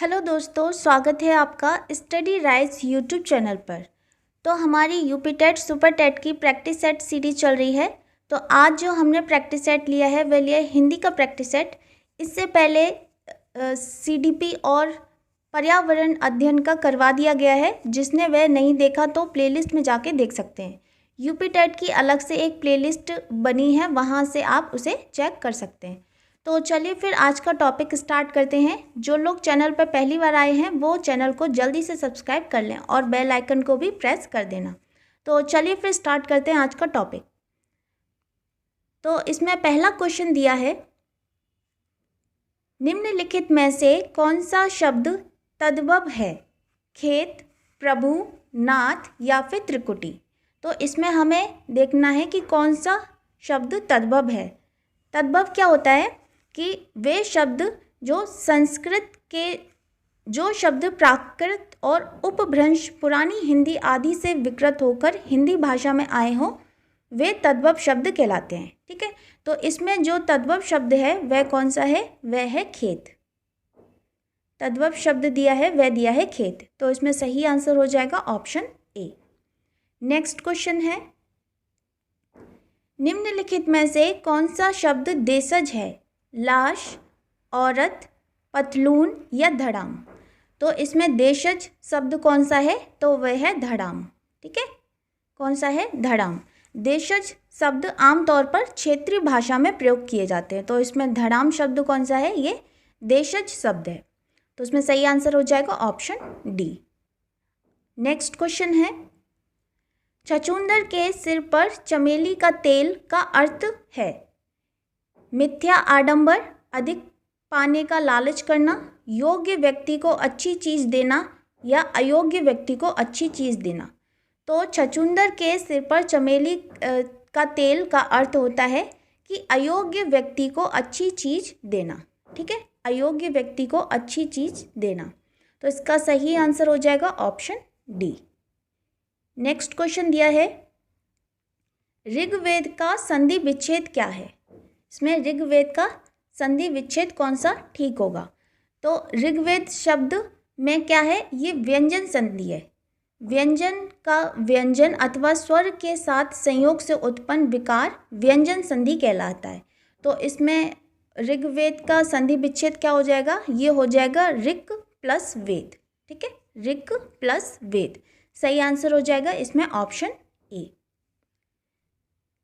Hello दोस्तों, स्वागत है आपका स्टडी राइज यूट्यूब चैनल पर। तो हमारी यूपी टेट सुपर टेट की प्रैक्टिस सेट सीरीज चल रही है। तो आज जो हमने प्रैक्टिस सेट लिया है वह लिया है हिंदी का प्रैक्टिस सेट। इससे पहले सीडीपी और पर्यावरण अध्ययन का करवा दिया गया है। जिसने वह नहीं देखा तो प्लेलिस्ट में जाके देख सकते हैं। यूपी टेट की अलग से एक प्लेलिस्ट बनी है, वहाँ से आप उसे चेक कर सकते हैं। तो चलिए फिर आज का टॉपिक स्टार्ट करते हैं। जो लोग चैनल पर पहली बार आए हैं वो चैनल को जल्दी से सब्सक्राइब कर लें और बेल आइकन को भी प्रेस कर देना। तो चलिए फिर स्टार्ट करते हैं आज का टॉपिक। तो इसमें पहला क्वेश्चन दिया है, निम्नलिखित में से कौन सा शब्द तद्भव है? खेत, प्रभु, नाथ या फिर त्रिकुटी। तो इसमें हमें देखना है कि कौन सा शब्द तद्भव है। तद्भव क्या होता है कि वे शब्द जो संस्कृत के जो शब्द प्राकृत और उपभ्रंश पुरानी हिंदी आदि से विकृत होकर हिंदी भाषा में आए हों वे तद्भव शब्द कहलाते हैं। ठीक है, तो इसमें जो तद्भव शब्द है वह कौन सा है? वह है खेत। तद्भव शब्द दिया है वह दिया है खेत। तो इसमें सही आंसर हो जाएगा ऑप्शन ए। नेक्स्ट क्वेश्चन है, निम्नलिखित में से कौन सा शब्द देशज है? लाश, औरत, पतलून या धड़ाम। तो इसमें देशज शब्द कौन सा है? तो वह है धड़ाम। ठीक है, कौन सा है? धड़ाम। देशज शब्द आमतौर पर क्षेत्रीय भाषा में प्रयोग किए जाते हैं। तो इसमें धड़ाम शब्द कौन सा है? ये देशज शब्द है। तो इसमें सही आंसर हो जाएगा ऑप्शन डी। नेक्स्ट क्वेश्चन है, छछूंदर के सिर पर चमेली का तेल का अर्थ है? मिथ्या आडंबर, अधिक पाने का लालच करना, योग्य व्यक्ति को अच्छी चीज़ देना या अयोग्य व्यक्ति को अच्छी चीज़ देना। तो छछूंदर के सिर पर चमेली का तेल का अर्थ होता है कि अयोग्य व्यक्ति को अच्छी चीज़ देना। ठीक है, अयोग्य व्यक्ति को अच्छी चीज़ देना। तो इसका सही आंसर हो जाएगा ऑप्शन डी। नेक्स्ट क्वेश्चन दिया है, ऋग्वेद का संधि विच्छेद क्या है? इसमें ऋग्वेद का संधि विच्छेद कौन सा ठीक होगा? तो ऋग्वेद शब्द में क्या है? ये व्यंजन संधि है। व्यंजन का व्यंजन अथवा स्वर के साथ संयोग से उत्पन्न विकार व्यंजन संधि कहलाता है। तो इसमें ऋग्वेद का संधि विच्छेद क्या हो जाएगा? ये हो जाएगा ऋक प्लस वेद। ठीक है, ऋक प्लस वेद सही आंसर हो जाएगा इसमें ऑप्शन ए।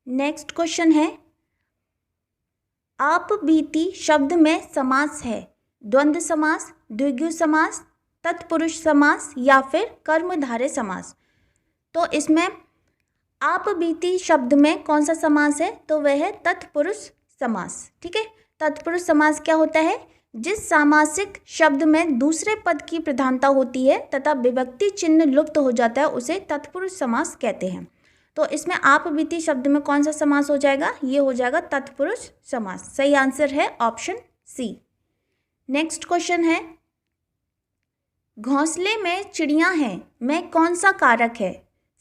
नेक्स्ट क्वेश्चन है, आप बीती शब्द में समास है? द्वंद्व समास, द्विगु समास, तत्पुरुष समास या फिर कर्मधारय समास। तो इसमें आप बीती शब्द में कौन सा समास है? तो वह है तत्पुरुष समास। ठीक है, तत्पुरुष समास क्या होता है? जिस सामासिक शब्द में दूसरे पद की प्रधानता होती है तथा विभक्ति चिन्ह लुप्त हो जाता है उसे तत्पुरुष समास कहते हैं। तो इसमें आप बीती शब्द में कौन सा समास हो जाएगा? ये हो जाएगा तत्पुरुष समास। सही आंसर है ऑप्शन सी। नेक्स्ट क्वेश्चन है, घोंसले में चिड़ियां हैं में कौन सा कारक है?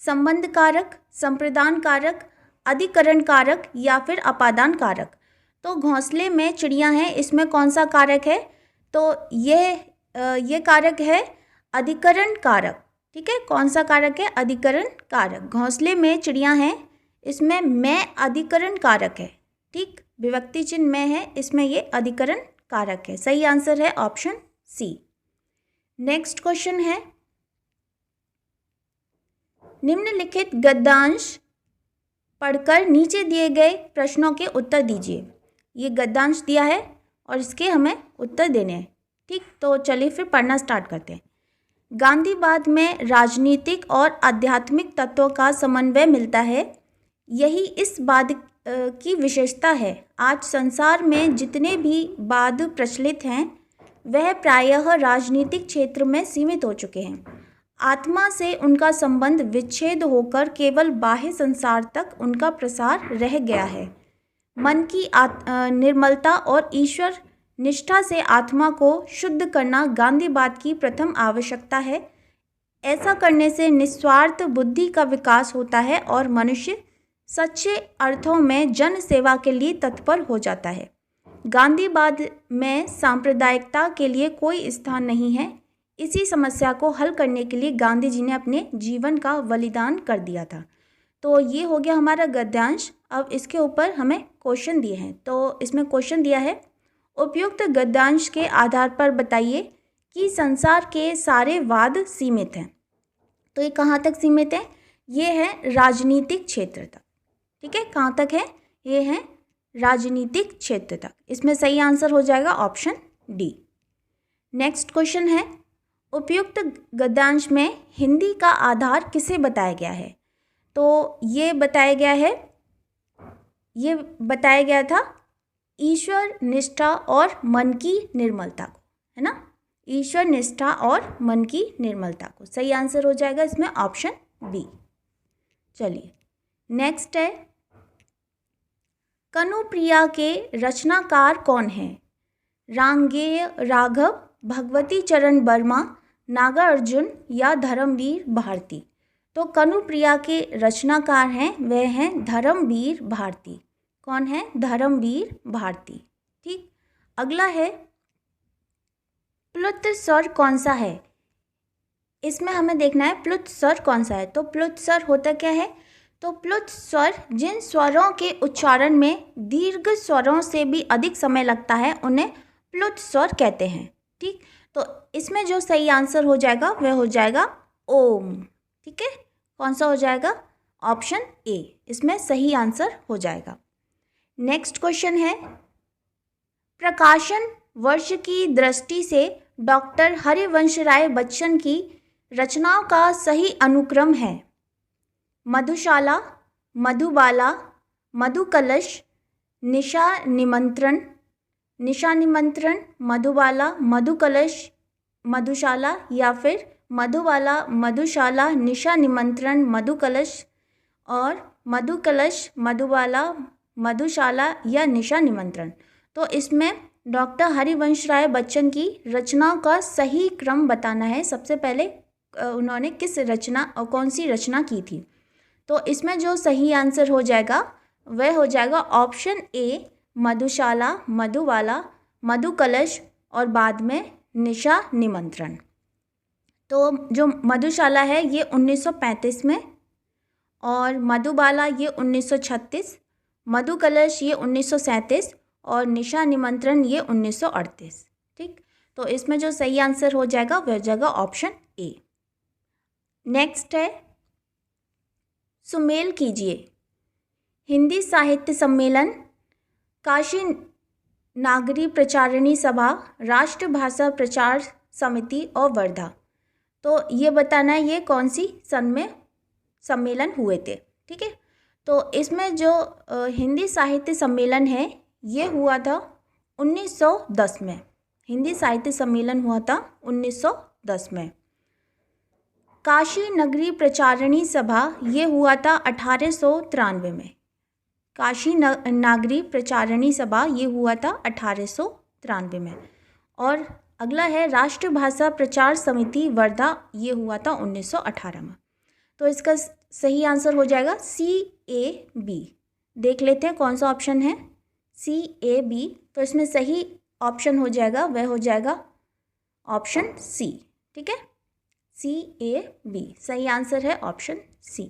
संबंध कारक, संप्रदान कारक, अधिकरण कारक या फिर अपादान कारक। तो घोंसले में चिड़ियां हैं, इसमें कौन सा कारक है? तो ये कारक है अधिकरण कारक। ठीक है, कौन सा कारक है? अधिकरण कारक। घोंसले में चिड़ियां हैं, इसमें मैं अधिकरण कारक है। ठीक, विभक्ति चिन्ह में है, इसमें ये अधिकरण कारक है। सही आंसर है ऑप्शन सी। नेक्स्ट क्वेश्चन है, निम्नलिखित गद्यांश पढ़कर नीचे दिए गए प्रश्नों के उत्तर दीजिए। ये गद्यांश दिया है और इसके हमें उत्तर देने हैं। ठीक, तो चलिए फिर पढ़ना स्टार्ट करते हैं। गांधीवाद में राजनीतिक और आध्यात्मिक तत्वों का समन्वय मिलता है, यही इस वाद की विशेषता है। आज संसार में जितने भी वाद प्रचलित हैं वह प्रायः राजनीतिक क्षेत्र में सीमित हो चुके हैं। आत्मा से उनका संबंध विच्छेद होकर केवल बाह्य संसार तक उनका प्रसार रह गया है। मन की निर्मलता और ईश्वर निष्ठा से आत्मा को शुद्ध करना गांधीवाद की प्रथम आवश्यकता है। ऐसा करने से निस्वार्थ बुद्धि का विकास होता है और मनुष्य सच्चे अर्थों में जन सेवा के लिए तत्पर हो जाता है। गांधीवाद में सांप्रदायिकता के लिए कोई स्थान नहीं है। इसी समस्या को हल करने के लिए गांधी जी ने अपने जीवन का बलिदान कर दिया था। तो ये हो गया हमारा गद्यांश। अब इसके ऊपर हमें क्वेश्चन दिए हैं। तो इसमें क्वेश्चन दिया है, उपयुक्त गद्यांश के आधार पर बताइए कि संसार के सारे वाद सीमित हैं। तो ये कहाँ तक सीमित है? ये है राजनीतिक क्षेत्र तक। ठीक है, कहाँ तक है? ये है राजनीतिक क्षेत्र तक। इसमें सही आंसर हो जाएगा ऑप्शन डी। नेक्स्ट क्वेश्चन है, उपयुक्त गद्यांश में हिंदी का आधार किसे बताया गया है? तो ये बताया गया था ईश्वर निष्ठा और मन की निर्मलता को, है ना? ईश्वर निष्ठा और मन की निर्मलता को। सही आंसर हो जाएगा इसमें ऑप्शन बी। चलिए नेक्स्ट है, कनुप्रिया के रचनाकार कौन है? रांगेय राघव, भगवती चरण वर्मा, नागार्जुन या धर्मवीर भारती? तो कनुप्रिया के रचनाकार हैं वह हैं धर्मवीर भारती। कौन है? धर्मवीर भारती। ठीक, अगला है, प्लुत स्वर कौन सा है? इसमें हमें देखना है प्लुत स्वर कौन सा है। तो प्लुत स्वर होता क्या है? तो प्लुत स्वर जिन स्वरों के उच्चारण में दीर्घ स्वरों से भी अधिक समय लगता है उन्हें प्लुत स्वर कहते हैं। ठीक, तो इसमें जो सही आंसर हो जाएगा वह हो जाएगा ओम। ठीक है, कौन सा हो जाएगा? ऑप्शन ए इसमें सही आंसर हो जाएगा। नेक्स्ट क्वेश्चन है, प्रकाशन वर्ष की दृष्टि से डॉक्टर हरिवंश राय बच्चन की रचनाओं का सही अनुक्रम है? मधुशाला, मधुबाला, मधुकलश, निशा निमंत्रण, मधुबाला, मधुकलश, मधुशाला, या फिर मधुबाला, मधुशाला, निशा निमंत्रण, मधुकलश, और मधुकलश, मधुबाला, मधुशाला या निशा निमंत्रण। तो इसमें डॉक्टर हरिवंश राय बच्चन की रचनाओं का सही क्रम बताना है। सबसे पहले उन्होंने किस रचना और कौन सी रचना की थी? तो इसमें जो सही आंसर हो जाएगा वह हो जाएगा ऑप्शन ए, मधुशाला, मधुबाला, मधुकलश और बाद में निशा निमंत्रण। तो जो मधुशाला है ये 1935 में, और मधुबाला ये 1936, मधुकलश ये 1937 और निशा निमंत्रण ये 1938। ठीक, तो इसमें जो सही आंसर हो जाएगा वह हो जाएगा ऑप्शन ए। नेक्स्ट है, सुमेल कीजिए हिंदी साहित्य सम्मेलन, काशी नागरी प्रचारिणी सभा, राष्ट्रभाषा प्रचार समिति और वर्धा। तो ये बताना है ये कौन सी सन में सम्मेलन हुए थे। ठीक है, तो इसमें जो हिंदी साहित्य सम्मेलन है ये हुआ था 1910 में। हिंदी साहित्य सम्मेलन हुआ था 1910 में। काशी नगरी प्रचारिणी सभा ये हुआ था 1893 में। काशी नागरी प्रचारिणी सभा ये हुआ था 1893 में। और अगला है राष्ट्रभाषा प्रचार समिति वर्धा, ये हुआ था 1918 में। तो इसका सही आंसर हो जाएगा CAB। देख लेते हैं कौन सा ऑप्शन है CAB। तो इसमें सही ऑप्शन हो जाएगा वह हो जाएगा ऑप्शन C। ठीक है, CAB सही आंसर है ऑप्शन C।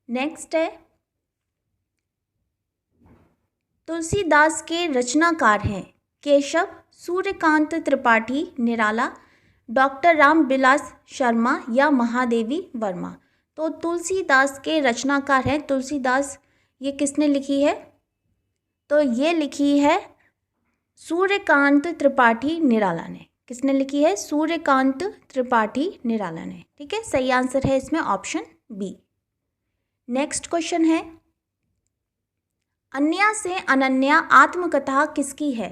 नेक्स्ट है, तुलसीदास के रचनाकार हैं केशव, सूर्यकांत त्रिपाठी निराला, डॉक्टर रामविलास शर्मा या महादेवी वर्मा। तो तुलसीदास के रचनाकार हैं तुलसीदास, ये किसने लिखी है? तो ये लिखी है सूर्यकांत त्रिपाठी निराला ने। किसने लिखी है? सूर्यकांत त्रिपाठी निराला ने। ठीक है, सही आंसर है इसमें ऑप्शन बी। नेक्स्ट क्वेश्चन है, अन्या से अनन्या आत्मकथा किसकी है?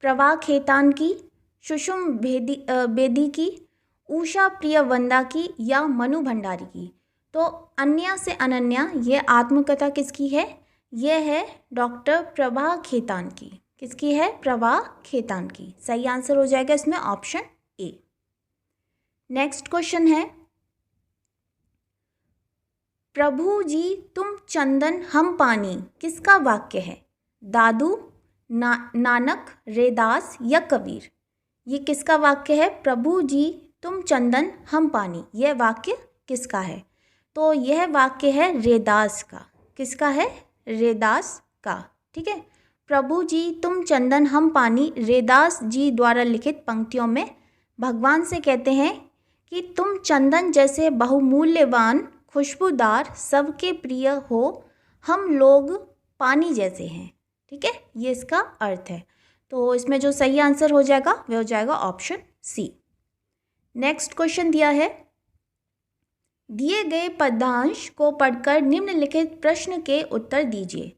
प्रभा खेतान की, सुषुम बेदी की, उषा प्रियवंदा की या मनु भंडारी की? तो अन्या से अनन्या ये आत्मकथा किसकी है? ये है डॉक्टर प्रभा खेतान की। किसकी है? प्रभा खेतान की। सही आंसर हो जाएगा इसमें ऑप्शन ए। नेक्स्ट क्वेश्चन है, प्रभु जी तुम चंदन हम पानी किसका वाक्य है? दादू, नानक, रैदास या कबीर। ये किसका वाक्य है? प्रभु जी तुम चंदन हम पानी, यह वाक्य किसका है? तो यह वाक्य है रैदास का। किसका है? रैदास का। ठीक है, प्रभु जी तुम चंदन हम पानी रैदास जी द्वारा लिखित पंक्तियों में भगवान से कहते हैं कि तुम चंदन जैसे बहुमूल्यवान, खुशबूदार, सबके प्रिय हो, हम लोग पानी जैसे हैं। ठीक है, ये इसका अर्थ है। तो इसमें जो सही आंसर हो जाएगा वह हो जाएगा ऑप्शन सी। नेक्स्ट क्वेश्चन दिया है, दिए गए पदांश को पढ़कर निम्नलिखित प्रश्न के उत्तर दीजिए।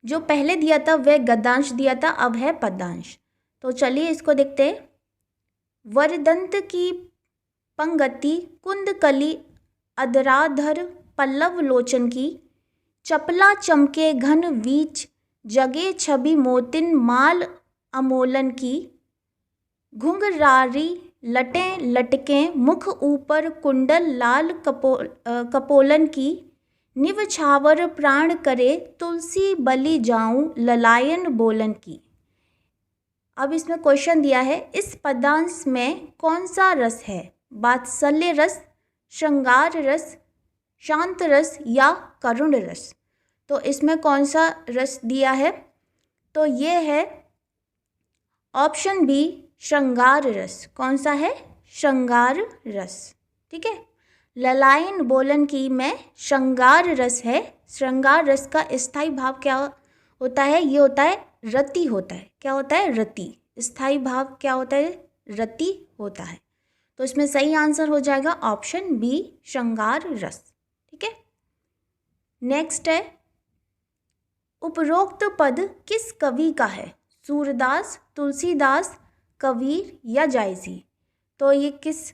जो पहले दिया था वह गद्यांश दिया था, अब है पदांश। तो चलिए इसको देखते हैं। वरदंत की पंगति कुंदकली अधराधर पल्लव लोचन की, चपला चमके घन वीच जगे छवि मोतिन माल अमोलन की, घुंघरारी लटें लटकें मुख ऊपर कुंडल लाल कपोलन की, निवछावर प्राण करे तुलसी बलि जाऊं ललायन बोलन की। अब इसमें क्वेश्चन दिया है, इस पदांश में कौन सा रस है? वात्सल्य रस, श्रृंगार रस, शांत रस या करुण रस? तो इसमें कौन सा रस दिया है? तो ये है ऑप्शन बी, श्रृंगार रस। कौन सा है? श्रृंगार रस। ठीक है, ललायन बोलन की में श्रृंगार रस है। श्रृंगार रस का स्थायी भाव क्या होता है? ये होता है रति होता है। क्या होता है? रति। स्थायी भाव क्या होता है? रति होता है। तो इसमें सही आंसर हो जाएगा ऑप्शन बी, श्रृंगार रस। ठीक है, नेक्स्ट है, उपरोक्त पद किस कवि का है? सूरदास, तुलसीदास, कबीर या जायसी? तो ये किस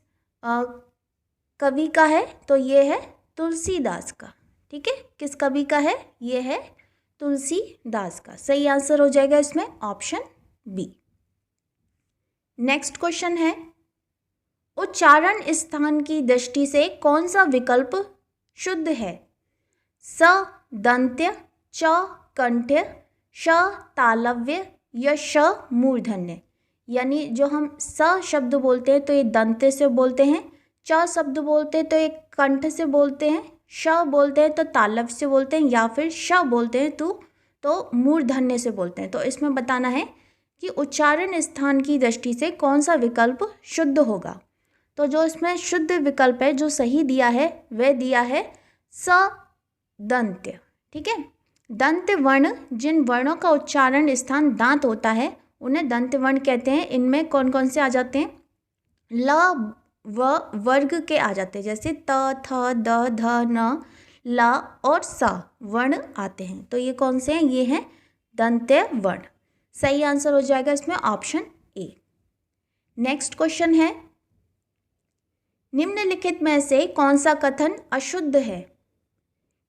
कवि का है? तो ये है तुलसीदास का। ठीक है, किस कवि का है? ये है तुलसीदास का। सही आंसर हो जाएगा इसमें ऑप्शन बी। नेक्स्ट क्वेश्चन है, उच्चारण स्थान की दृष्टि से कौन सा विकल्प शुद्ध है? स दंत्य, च कंठ्य, श तालव्य या श मूर्धन्य? यानी जो हम स शब्द बोलते हैं तो ये दंत्य से बोलते हैं, च शब्द बोलते हैं तो ये कंठ से बोलते हैं, श बोलते हैं तो तालव से बोलते हैं, या फिर श बोलते हैं तो मूर्धन्य से बोलते हैं। तो इसमें बताना है कि उच्चारण स्थान की दृष्टि से कौन सा विकल्प शुद्ध होगा। तो जो इसमें शुद्ध विकल्प है, जो सही दिया है, वह दिया है स दंत्य। ठीक है, दंत्य वर्ण, जिन वर्णों का उच्चारण स्थान दांत होता है उन्हें दंत्य वर्ण कहते हैं। इनमें कौन कौन से आ जाते हैं? ल व वर्ग के आ जाते हैं, जैसे त, थ, द, ध, न, ला और सा वर्ण आते हैं। तो ये कौन से हैं? ये हैं दंत्य वर्ण। सही आंसर हो जाएगा इसमें ऑप्शन ए। नेक्स्ट क्वेश्चन है, निम्नलिखित में से कौन सा कथन अशुद्ध है?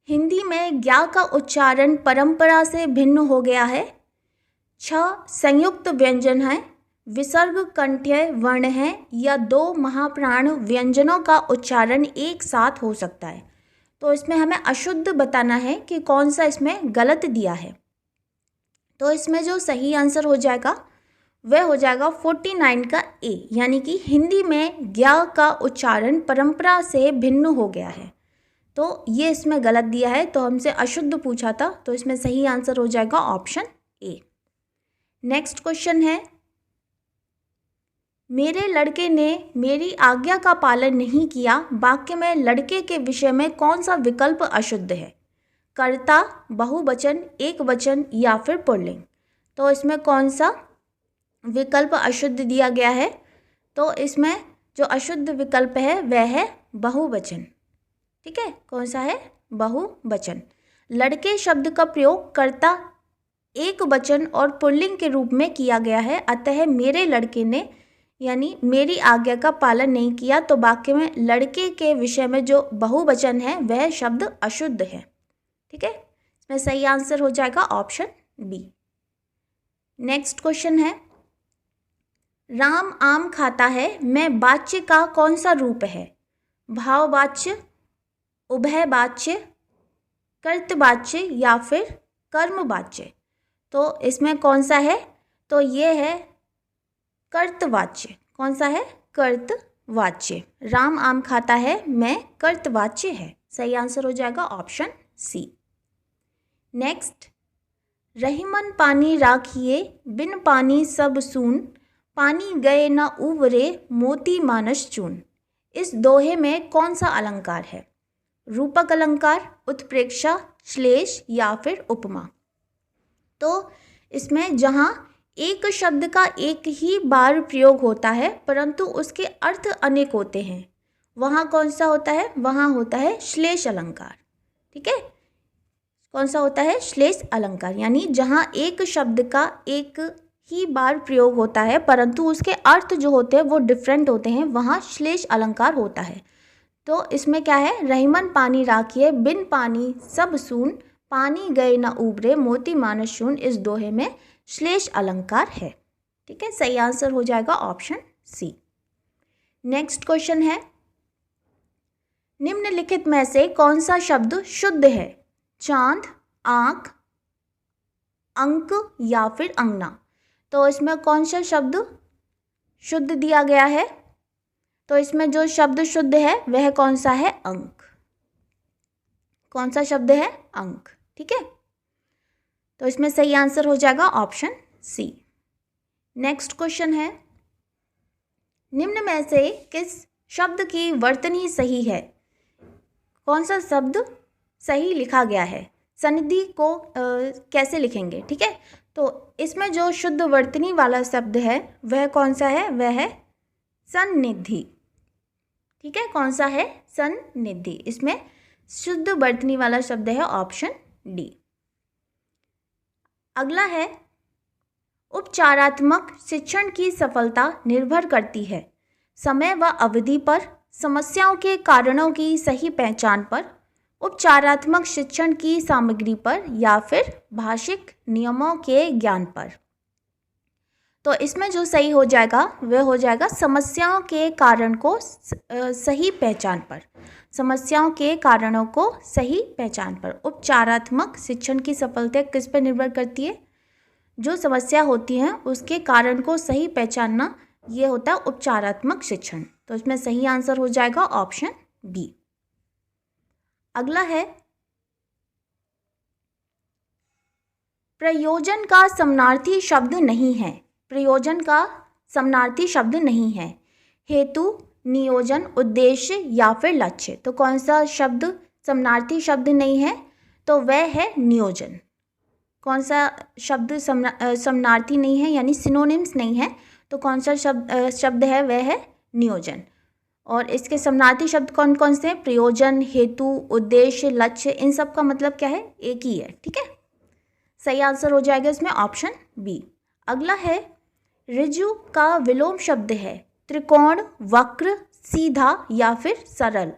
हिंदी में ज्ञा का उच्चारण परंपरा से भिन्न हो गया है। छ संयुक्त व्यंजन है, विसर्ग कंठ्य वर्ण है, या दो महाप्राण व्यंजनों का उच्चारण एक साथ हो सकता है। तो इसमें हमें अशुद्ध बताना है कि कौन सा इसमें गलत दिया है। तो इसमें जो सही आंसर हो जाएगा वह हो जाएगा 49 का ए, यानी कि हिंदी में ज्ञा का उच्चारण परंपरा से भिन्न हो गया है। तो ये इसमें गलत दिया है, तो हमसे अशुद्ध पूछा था, तो इसमें सही आंसर हो जाएगा ऑप्शन ए। नेक्स्ट क्वेश्चन है, मेरे लड़के ने मेरी आज्ञा का पालन नहीं किया, वाक्य में लड़के के विषय में कौन सा विकल्प अशुद्ध है? कर्ता, बहुवचन, एकवचन या फिर पुल्लिंग? तो इसमें कौन सा विकल्प अशुद्ध दिया गया है? तो इसमें जो अशुद्ध विकल्प है वह है बहुवचन। ठीक है, कौन सा है? बहुवचन। लड़के शब्द का प्रयोग कर्ता, एक वचन और पुल्लिंग के रूप में किया गया है, अतः मेरे लड़के ने यानी मेरी आज्ञा का पालन नहीं किया, तो वाक्य में लड़के के विषय में जो बहुवचन है वह शब्द अशुद्ध है। ठीक है, इसमें सही आंसर हो जाएगा ऑप्शन बी। नेक्स्ट क्वेश्चन है, राम आम खाता है मैं वाच्य का कौन सा रूप है? भाववाच्य, उभयवाच्य, कर्तवाच्य या फिर कर्मवाच्य? तो इसमें कौन सा है? तो ये है कर्तवाच्य। कौन सा है? कर्तवाच्य। राम आम खाता है मैं कर्तवाच्य है। सही आंसर हो जाएगा ऑप्शन सी। नेक्स्ट, रहीमन पानी राखिए बिन पानी सब सून, पानी गए न उबरे मोती मानस चून। इस दोहे में कौन सा अलंकार है? रूपक अलंकार, उत्प्रेक्षा, श्लेष या फिर उपमा। तो इसमें जहाँ एक शब्द का एक ही बार प्रयोग होता है परंतु उसके अर्थ अनेक होते हैं, वहाँ कौन सा होता है? वहाँ होता है श्लेष अलंकार। ठीक है, कौन सा होता है? श्लेष अलंकार। यानी जहाँ एक शब्द का एक ही बार प्रयोग होता है परंतु उसके अर्थ जो होते हैं वो डिफरेंट होते हैं, वहाँ श्लेष अलंकार होता है। तो इसमें क्या है? रहीमन पानी राखिए बिन पानी सब सून, पानी गए न उबरे मोती मानस शून। इस दोहे में श्लेष अलंकार है। ठीक है, सही आंसर हो जाएगा ऑप्शन सी। नेक्स्ट क्वेश्चन है, निम्नलिखित में से कौन सा शब्द शुद्ध है? चांद, आंख, अंक या फिर अंगना। तो इसमें कौन सा शब्द शुद्ध दिया गया है? तो इसमें जो शब्द शुद्ध है वह कौन सा है? अंक। कौन सा शब्द है? अंक। ठीक है, तो इसमें सही आंसर हो जाएगा ऑप्शन सी। नेक्स्ट क्वेश्चन है, निम्न में से किस शब्द की वर्तनी सही है? कौन सा शब्द सही लिखा गया है? सन्निधि को कैसे लिखेंगे? ठीक है, तो इसमें जो शुद्ध वर्तनी वाला शब्द है वह कौन सा है? वह है सन्निधि। ठीक है, कौन सा है? सन्निधि। इसमें शुद्ध वर्तनी वाला शब्द है ऑप्शन डी। अगला है, उपचारात्मक शिक्षण की सफलता निर्भर करती है समय व अवधि पर, समस्याओं के कारणों की सही पहचान पर, उपचारात्मक शिक्षण की सामग्री पर या फिर भाषिक नियमों के ज्ञान पर। तो इसमें जो सही हो जाएगा वह हो जाएगा समस्याओं के कारण को सही पहचान पर। समस्याओं के कारणों को सही पहचान पर। उपचारात्मक शिक्षण की सफलता किस पर निर्भर करती है? जो समस्या होती है उसके कारण को सही पहचानना, ये होता है उपचारात्मक शिक्षण। तो इसमें सही आंसर हो जाएगा ऑप्शन बी। अगला है, प्रयोजन का समानार्थी शब्द नहीं है। प्रयोजन का समानार्थी शब्द नहीं है। हेतु, नियोजन, उद्देश्य या फिर लक्ष्य। तो कौन सा शब्द समानार्थी शब्द नहीं है? तो वह है नियोजन। कौन सा शब्द समानार्थी नहीं है यानी सिनोनिम्स नहीं है? तो कौन सा शब्द है? वह है नियोजन। और इसके समानार्थी शब्द कौन कौन से हैं? प्रयोजन, हेतु, उद्देश्य, लक्ष्य। इन सब का मतलब क्या है? एक ही है। ठीक है, सही आंसर हो जाएगा इसमें ऑप्शन बी। अगला है, ऋजु का विलोम शब्द है त्रिकोण, वक्र, सीधा या फिर सरल।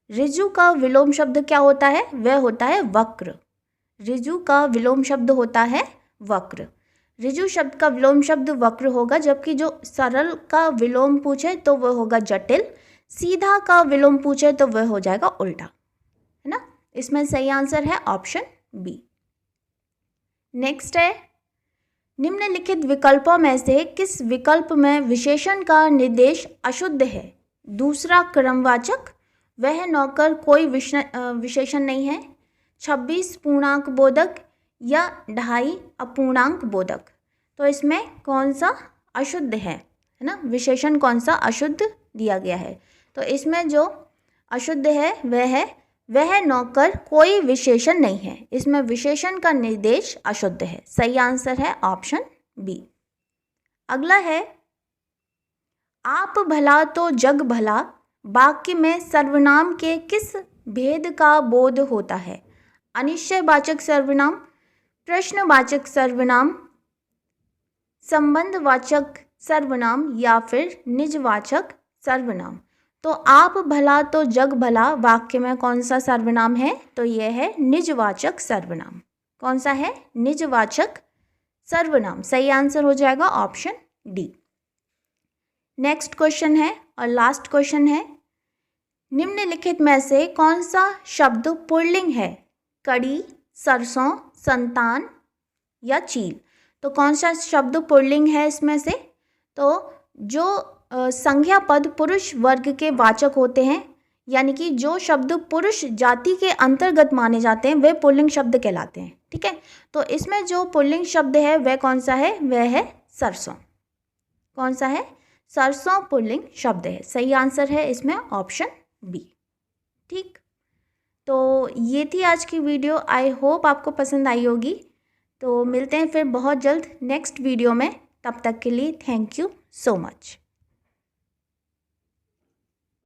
ऋजु का विलोम शब्द क्या होता है? वह होता है वक्र। ऋजु का विलोम शब्द होता है वक्र। ऋजु शब्द का विलोम शब्द वक्र होगा, जबकि जो सरल का विलोम पूछे तो वह होगा जटिल, सीधा का विलोम पूछे तो वह हो जाएगा उल्टा, है ना। इसमें सही आंसर है ऑप्शन बी। नेक्स्ट है, निम्नलिखित विकल्पों में से किस विकल्प में विशेषण का निर्देश अशुद्ध है? दूसरा क्रमवाचक, वह नौकर कोई विशेषण नहीं है, 26 पूर्णांक बोधक या 2.5 अपूर्णांक बोधक। तो इसमें कौन सा अशुद्ध है ना, विशेषण कौन सा अशुद्ध दिया गया है? तो इसमें जो अशुद्ध है वह है वह नौकर कोई विशेषण नहीं है। इसमें विशेषण का निर्देश अशुद्ध है। सही आंसर है ऑप्शन बी। अगला है, आप भला तो जग भला वाक्य में सर्वनाम के किस भेद का बोध होता है? अनिश्चयवाचक सर्वनाम, प्रश्नवाचक सर्वनाम, संबंधवाचक सर्वनाम या फिर निजवाचक सर्वनाम। तो आप भला तो जग भला वाक्य में कौन सा सर्वनाम है? तो यह है निजवाचक सर्वनाम। कौन सा है? निजवाचक सर्वनाम। सही आंसर हो जाएगा ऑप्शन डी। नेक्स्ट क्वेश्चन है और लास्ट क्वेश्चन है, निम्नलिखित में से कौन सा शब्द पुल्लिंग है? कड़ी, सरसों, संतान या चील। तो कौन सा शब्द पुल्लिंग है इसमें से? तो जो संज्ञा पद पुरुष वर्ग के वाचक होते हैं, यानी कि जो शब्द पुरुष जाति के अंतर्गत माने जाते हैं वे पुल्लिंग शब्द कहलाते हैं। ठीक है, तो इसमें जो पुल्लिंग शब्द है वह कौन सा है? वह है सरसों। कौन सा है? सरसों पुल्लिंग शब्द है। सही आंसर है इसमें ऑप्शन बी। ठीक, तो ये थी आज की वीडियो। आई होप आपको पसंद आई होगी। तो मिलते हैं फिर बहुत जल्द नेक्स्ट वीडियो में। तब तक के लिए थैंक यू सो मच।